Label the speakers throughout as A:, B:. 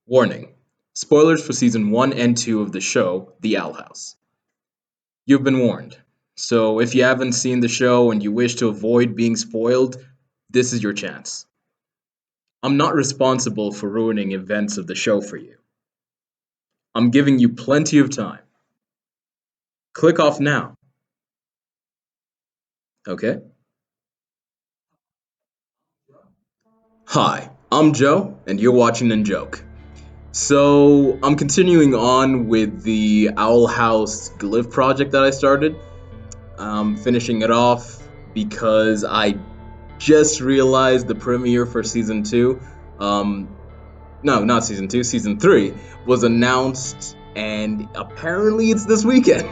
A: Warning: spoilers for season 1 and 2 of the show, The Owl House. You've been warned. So if you haven't seen the show and you wish to avoid being spoiled, this is your chance. I'm not responsible for ruining events of the show for you. I'm giving you plenty of time. Click off now. Okay? Hi, I'm Joe, and you're watching and Joke. So I'm continuing on with the Owl House Glyph project that I started. Finishing it off because I just realized the premiere for season 2, no, not season 2, season 3 was announced, and apparently it's this weekend.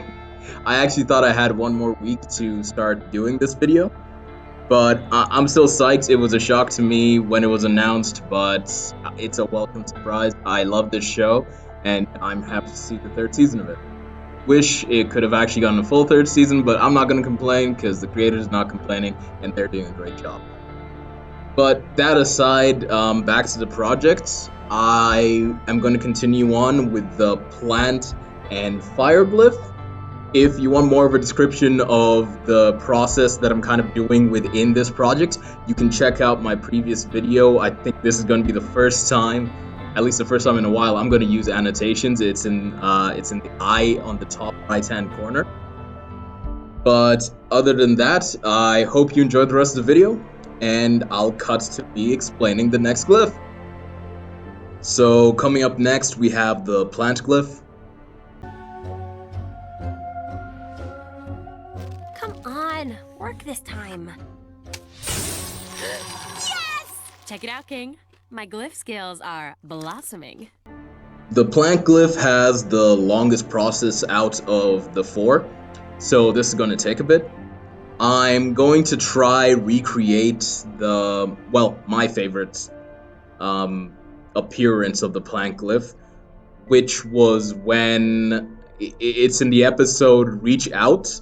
A: I actually thought I had one more week to start doing this video, but I'm still psyched. It was a shock to me when it was announced, but it's a welcome surprise. I love this show, and I'm happy to see the 3rd season of it. Wish it could have actually gotten a full 3rd season, but I'm not going to complain because the creator's not complaining, and they're doing a great job. But that aside, back to the project. I am going to continue on with the plant and fire glyph. If you want more of a description of the process that I'm kind of doing within this project, you can check out my previous video. I think this is going to be the first time, at least the first time in a while, I'm going to use annotations. It's in the eye on the top right-hand corner. But other than that, I hope you enjoyed the rest of the video, and I'll cut to me explaining the next glyph. So coming up next, we have the plant glyph.
B: Come on, work this time. Yes! Check it out, King. My glyph skills are blossoming.
A: The plant glyph has the longest process out of the 4, so this is going to take a bit. I'm going to try recreate my favorite appearance of the plant glyph, which was when it's in the episode Reach Out,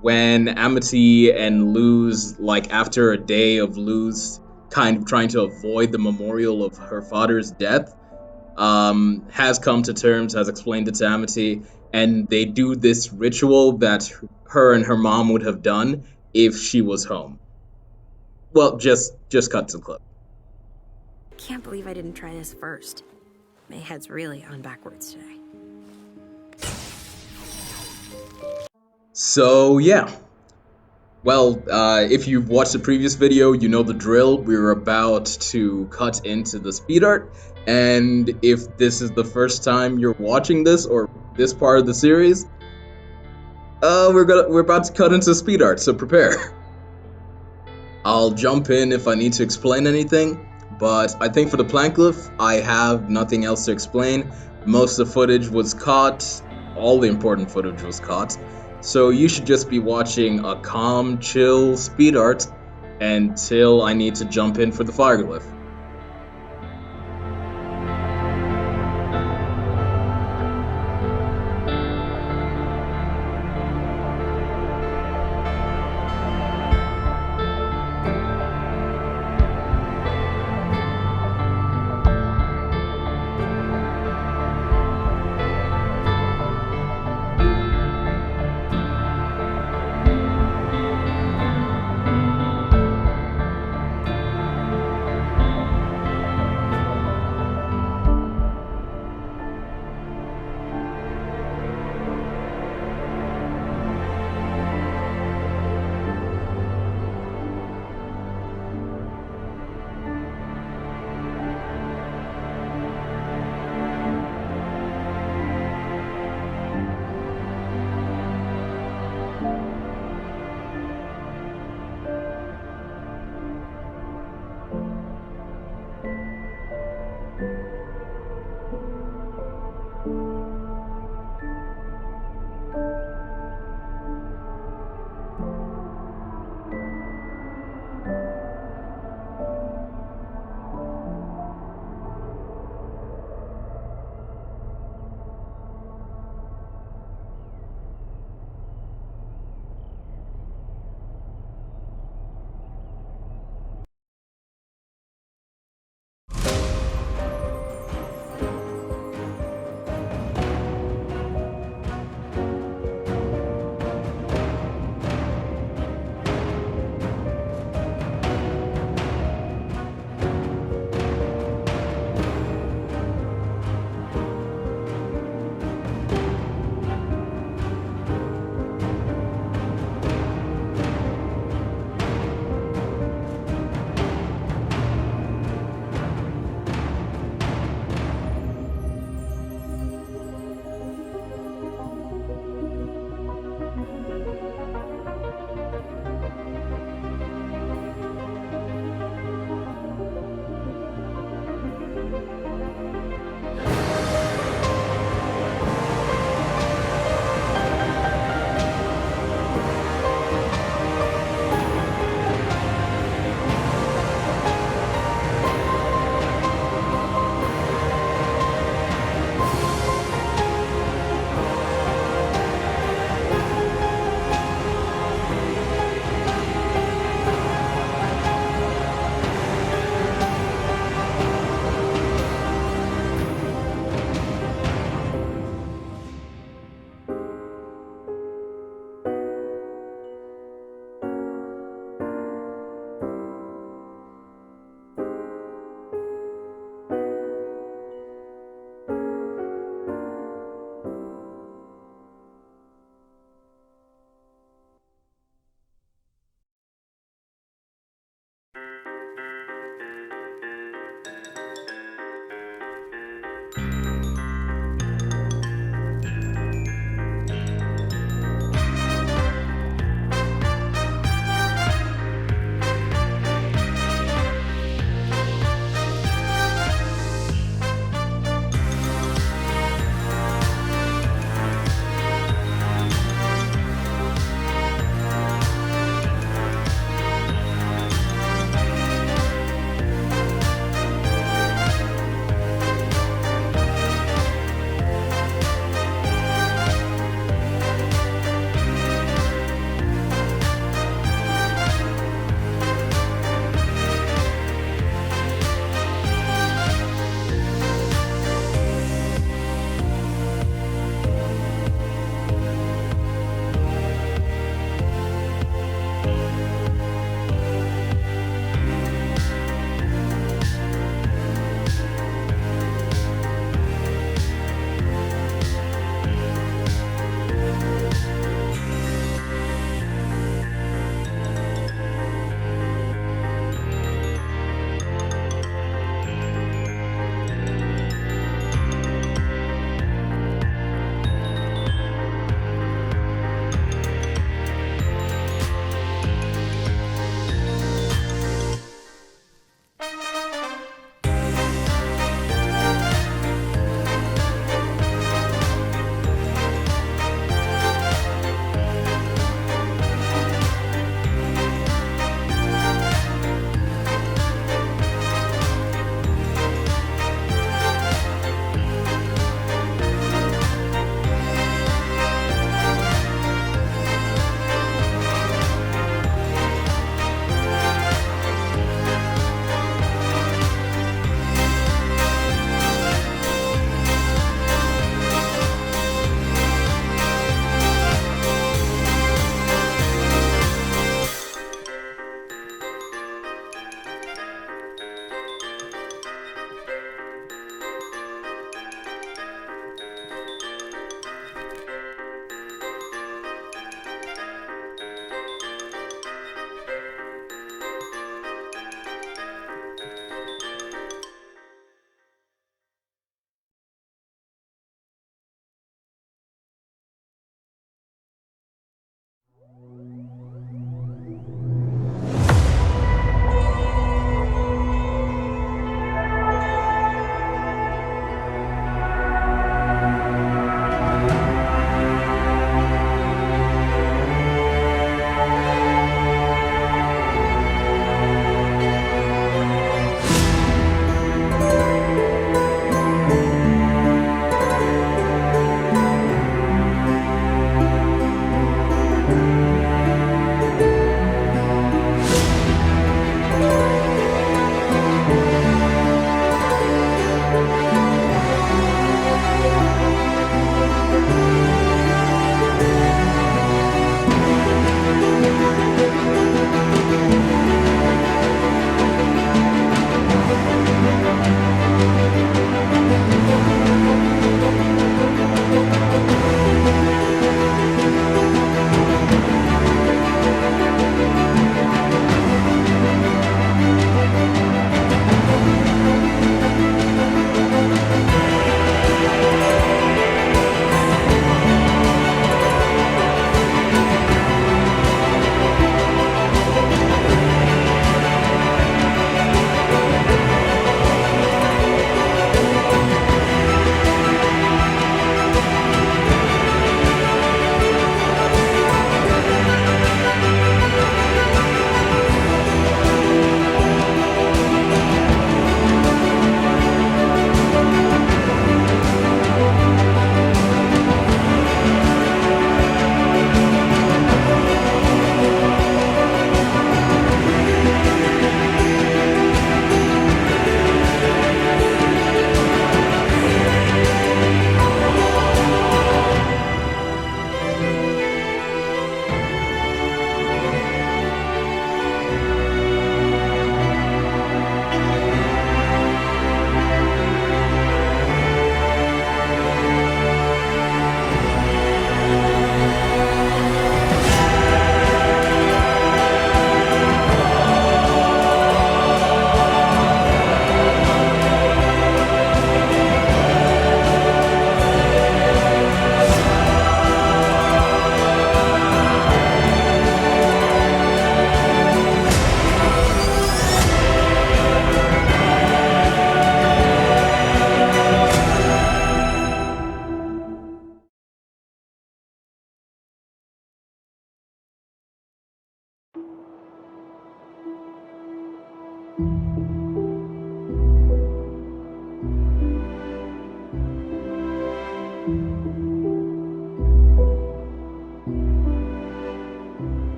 A: when Amity and Luz, like after a day of Luz kind of trying to avoid the memorial of her father's death, has come to terms, has explained it to Amity, and they do this ritual that her and her mom would have done if she was home. Well, just cut to the clip.
C: Can't believe I didn't try this first. My head's really on backwards today.
A: So yeah. Well, if you've watched the previous video, you know the drill. We're about to cut into the speed art, and if this is the first time you're watching this or this part of the series, we're about to cut into speed art, so prepare. I'll jump in if I need to explain anything, but I think for the plant glyph, I have nothing else to explain. Most of the footage was caught, all the important footage was caught, so you should just be watching a calm, chill speed art until I need to jump in for the fire glyph.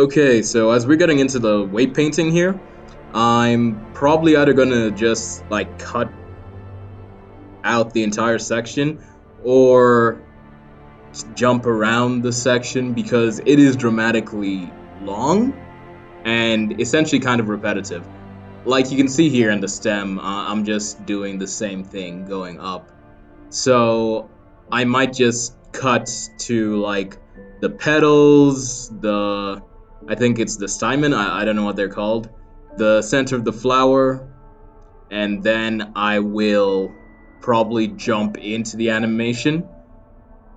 A: Okay, so as we're getting into the weight painting here, I'm probably either gonna just like cut out the entire section or jump around the section because it is dramatically long and essentially kind of repetitive. Like you can see here in the stem, I'm just doing the same thing going up. So I might just cut to like the petals, I think it's the stamen, I don't know what they're called, the center of the flower, and then I will probably jump into the animation.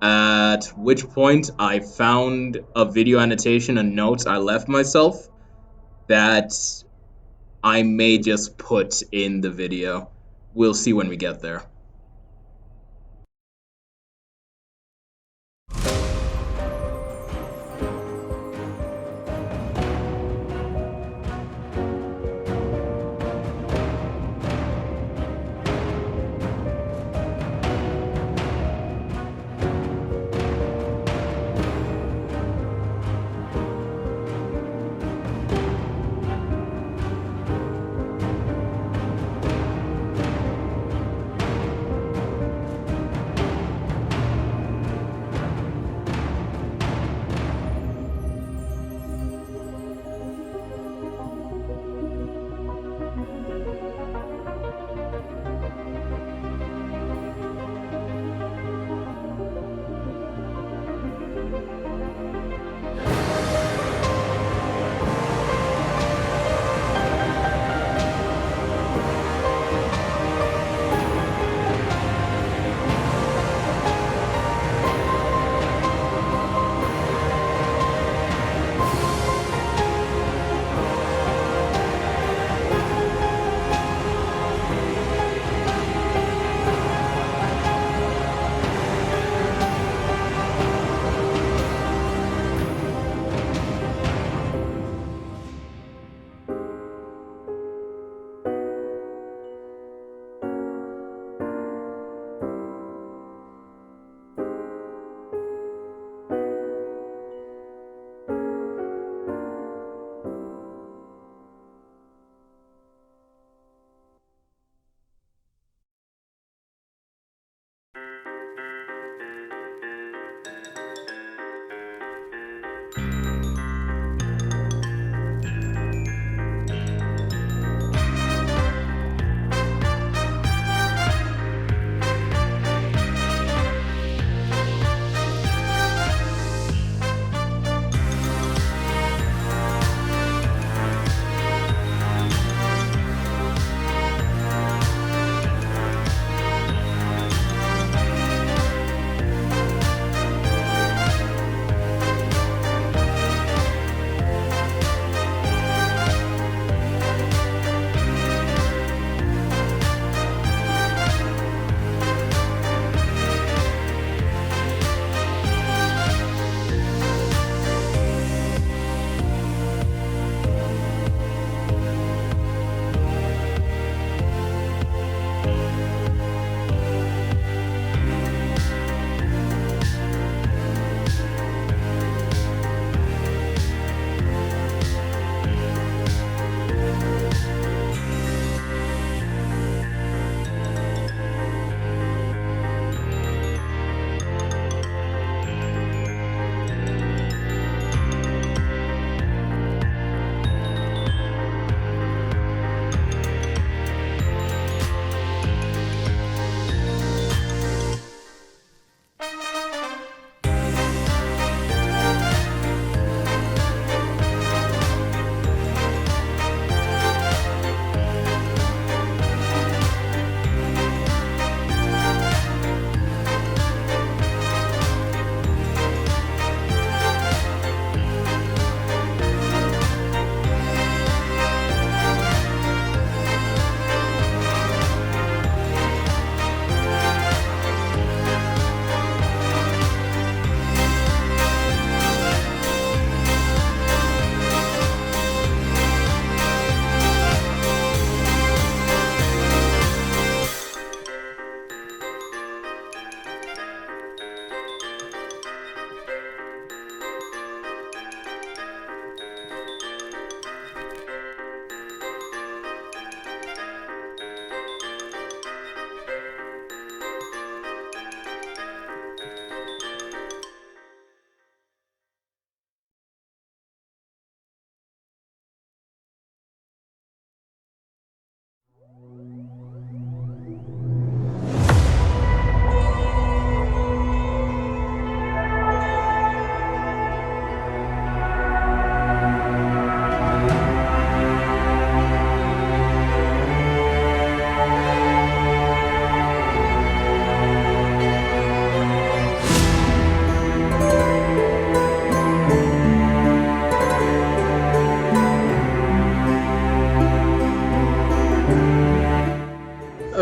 A: At which point I found a video annotation and notes I left myself that I may just put in the video. We'll see when we get there.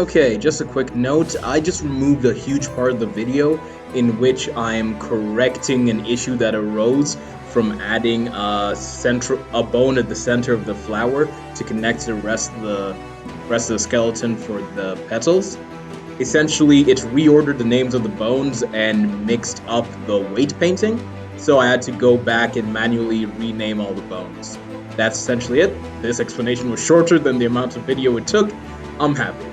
A: Okay, just a quick note. I just removed a huge part of the video in which I'm correcting an issue that arose from adding a bone at the center of the flower to connect to the rest of the skeleton for the petals. Essentially, it reordered the names of the bones and mixed up the weight painting, so I had to go back and manually rename all the bones. That's essentially it. This explanation was shorter than the amount of video it took. I'm happy.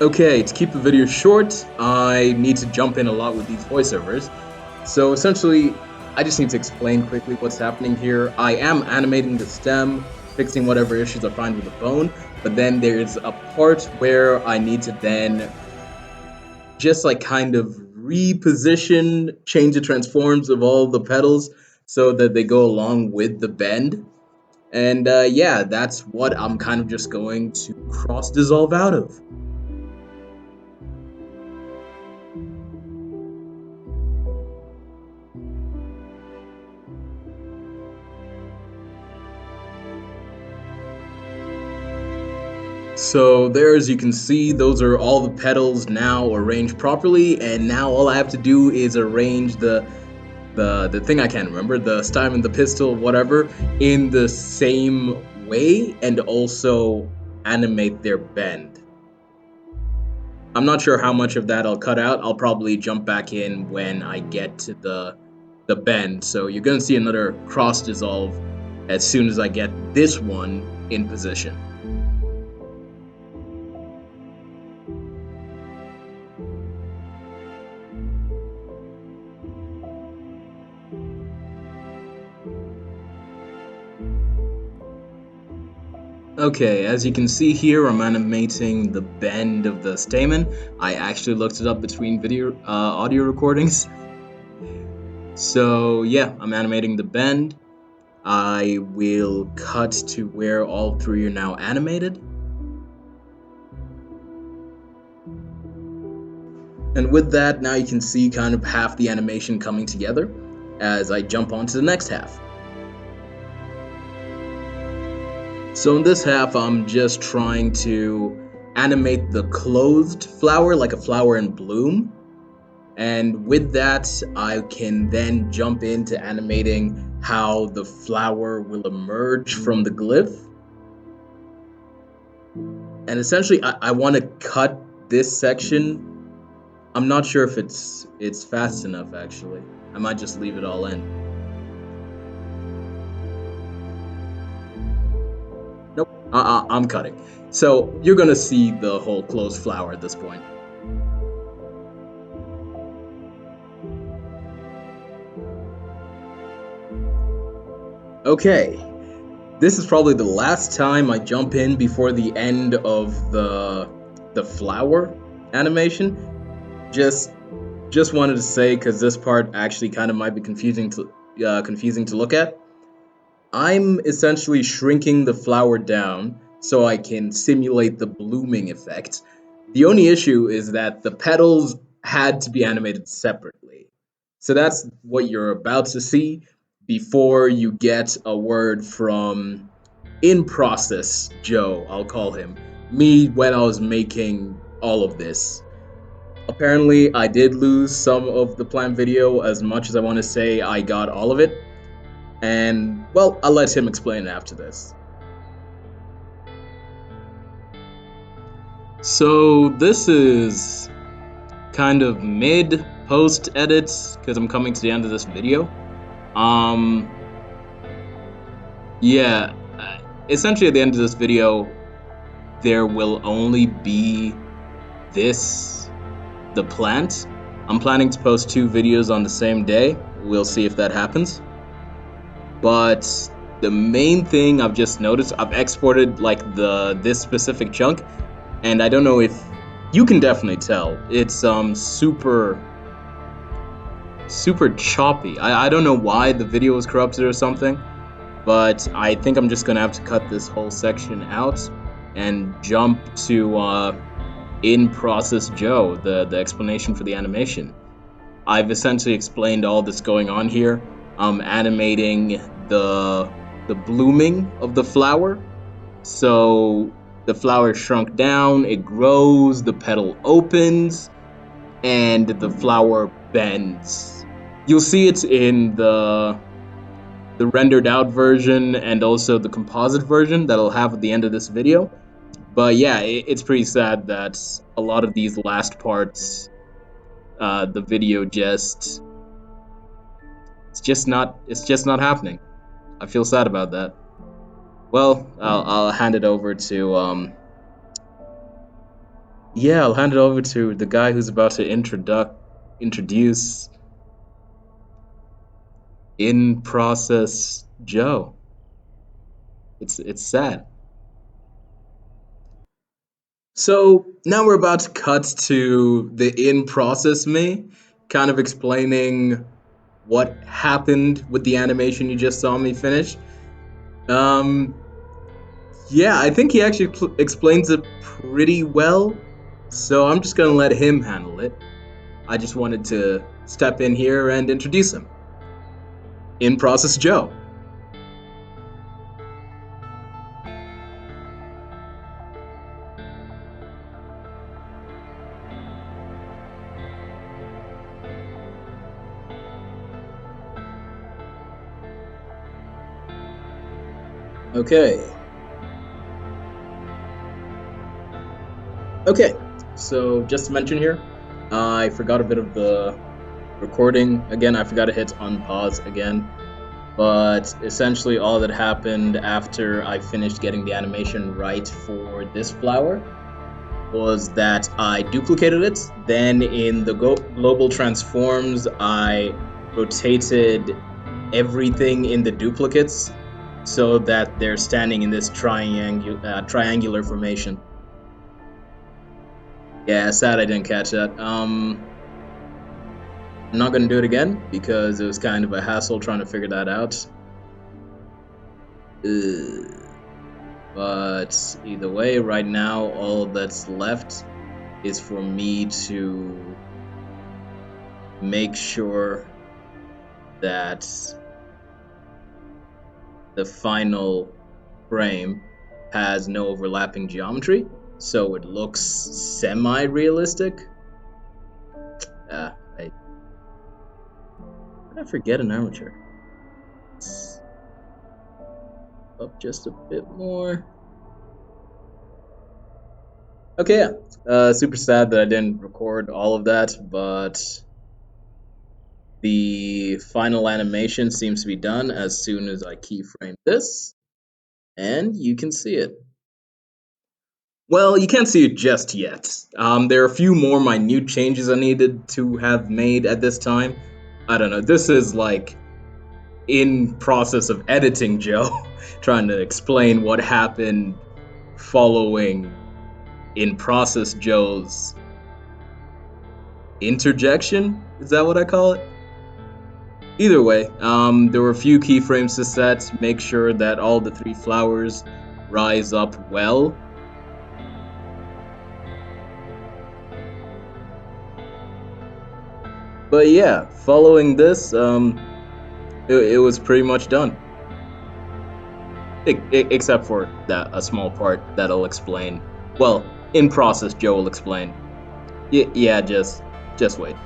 A: Okay, to keep the video short, I need to jump in a lot with these voiceovers. So essentially, I just need to explain quickly what's happening here. I am animating the stem, fixing whatever issues I find with the bone, but then there's a part where I need to then just like kind of reposition, change the transforms of all the petals so that they go along with the bend. And yeah, that's what I'm kind of just going to cross dissolve out of. So there, as you can see, those are all the petals now arranged properly, and now all I have to do is arrange the thing I can't remember, the stem and the pistil, whatever, in the same way, and also animate their bend. I'm not sure how much of that I'll cut out. I'll probably jump back in when I get to the bend. So you're gonna see another cross dissolve as soon as I get this one in position. Okay, as you can see here, I'm animating the bend of the stamen. I actually looked it up between video audio recordings. So yeah, I'm animating the bend. I will cut to where all three are now animated. And with that, now you can see kind of half the animation coming together as I jump on to the next half. So in this half, I'm just trying to animate the closed flower like a flower in bloom. And with that, I can then jump into animating how the flower will emerge from the glyph. And essentially, I want to cut this section. I'm not sure if it's fast enough, actually. I might just leave it all in. Nope, I'm cutting. So you're gonna see the whole closed flower at this point. Okay, this is probably the last time I jump in before the end of the flower animation. Just wanted to say, because this part actually kind of might be confusing to look at. I'm essentially shrinking the flower down so I can simulate the blooming effect. The only issue is that the petals had to be animated separately. So that's what you're about to see. before you get a word from in process Joe, I'll call him, me when I was making all of this. Apparently, I did lose some of the planned video. As much as I want to say I got all of it. And, well, I'll let him explain it after this. So, this is kind of mid post edits because I'm coming to the end of this video. Yeah, essentially at the end of this video, there will only be the plant. I'm planning to post 2 videos on the same day. We'll see if that happens. But the main thing I've just noticed, I've exported like this specific chunk, and I don't know if you can definitely tell. It's super choppy. I don't know why the video was corrupted or something, but I think I'm just gonna have to cut this whole section out and jump to in process Joe, the explanation for the animation. I've essentially explained all that's going on here. I'm animating the blooming of the flower. So the flower shrunk down, it grows, the petal opens, and the flower bends. You'll see it in the rendered out version and also the composite version that I'll have at the end of this video. But yeah, it's pretty sad that a lot of these last parts, the video it's just not happening. I feel sad about that. Well, I'll hand it over to I'll hand it over to the guy who's about to introduce in process Joe. It's sad. So now we're about to cut to the in process me, kind of explaining what happened with the animation you just saw me finish. Yeah, I think he actually explains it pretty well, so I'm just gonna let him handle it. I just wanted to step in here and introduce him. In process Joe. Okay. Okay, so just to mention here, I forgot a bit of the recording. Again, I forgot to hit unpause again. But essentially all that happened after I finished getting the animation right for this flower was that I duplicated it. Then in the global transforms, I rotated everything in the duplicates so that they're standing in this triangular formation. Yeah, sad I didn't catch that. I'm not gonna do it again because it was kind of a hassle trying to figure that out. But either way, right now, all that's left is for me to make sure that the final frame has no overlapping geometry, so it looks semi-realistic. I forget an armature. Up just a bit more. Okay, yeah. Super sad that I didn't record all of that, but the final animation seems to be done as soon as I keyframe this, and you can see it. Well, you can't see it just yet. There are a few more minute changes I needed to have made at this time. I don't know, this is like in process of editing Joe, trying to explain what happened following in process Joe's interjection? Is that what I call it? Either way, there were a few keyframes to set, make sure that all the 3 flowers rise up well. But yeah, following this, it was pretty much done. Except for that a small part that'll explain. Well, in process, Joe will explain. Yeah, just wait.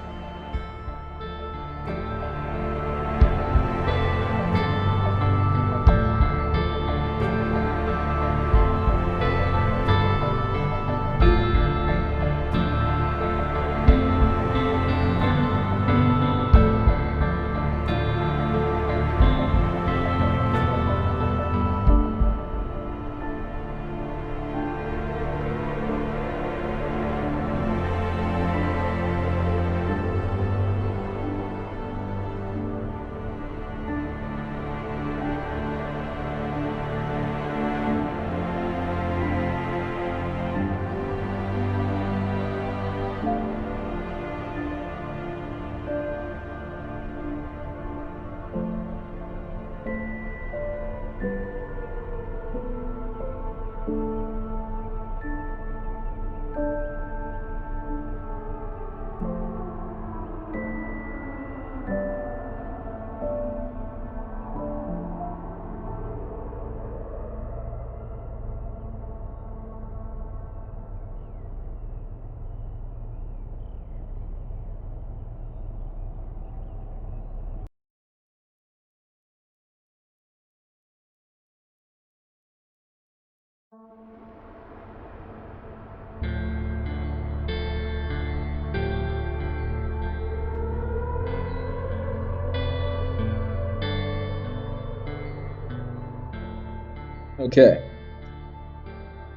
A: Okay.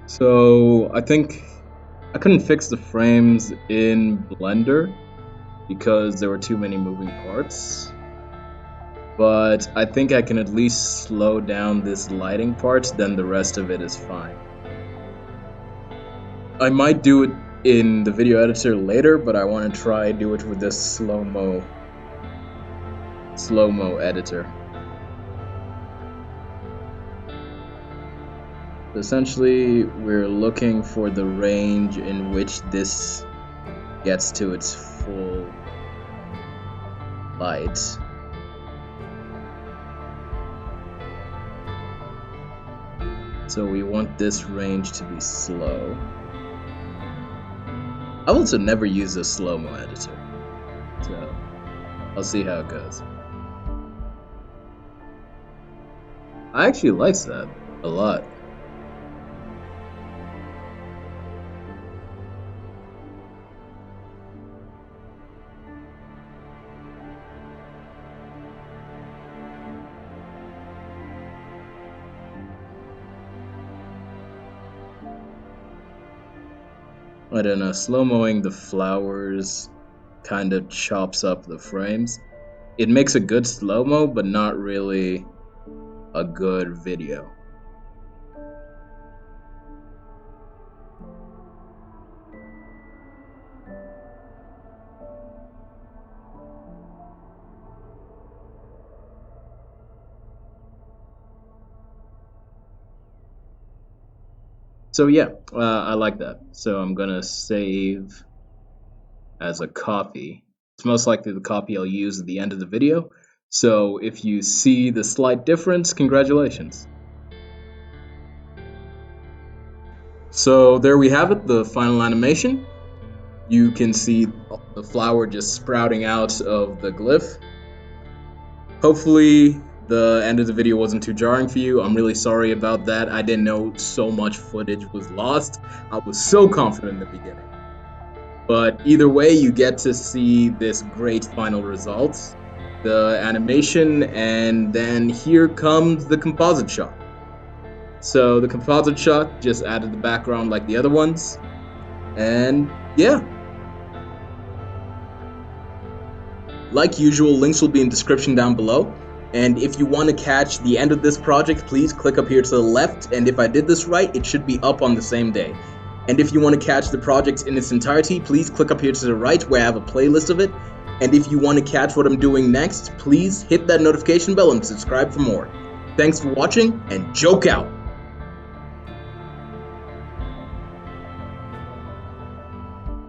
A: So I think I couldn't fix the frames in Blender because there were too many moving parts. But I think I can at least slow down this lighting part, then the rest of it is fine. I might do it in the video editor later, but I want to try do it with this slow-mo editor. Essentially, we're looking for the range in which this gets to its full light. So we want this range to be slow. I've also never used a slow-mo editor, so I'll see how it goes. I actually like that a lot. I don't know, slow-moing the flowers kind of chops up the frames. It makes a good slow-mo, but not really a good video. So yeah, I like that. So I'm gonna save as a copy. It's most likely the copy I'll use at the end of the video. So if you see the slight difference, congratulations. So there we have it, the final animation. You can see the flower just sprouting out of the glyph. Hopefully the end of the video wasn't too jarring for you. I'm really sorry about that. I didn't know so much footage was lost. I was so confident in the beginning. But either way, you get to see this great final result, the animation, and then here comes the composite shot. So the composite shot just added the background like the other ones, and yeah. Like usual, links will be in the description down below. And if you want to catch the end of this project, please click up here to the left. And if I did this right, it should be up on the same day. And if you want to catch the project in its entirety, please click up here to the right where I have a playlist of it. And if you want to catch what I'm doing next, please hit that notification bell and subscribe for more. Thanks for watching, and joke out!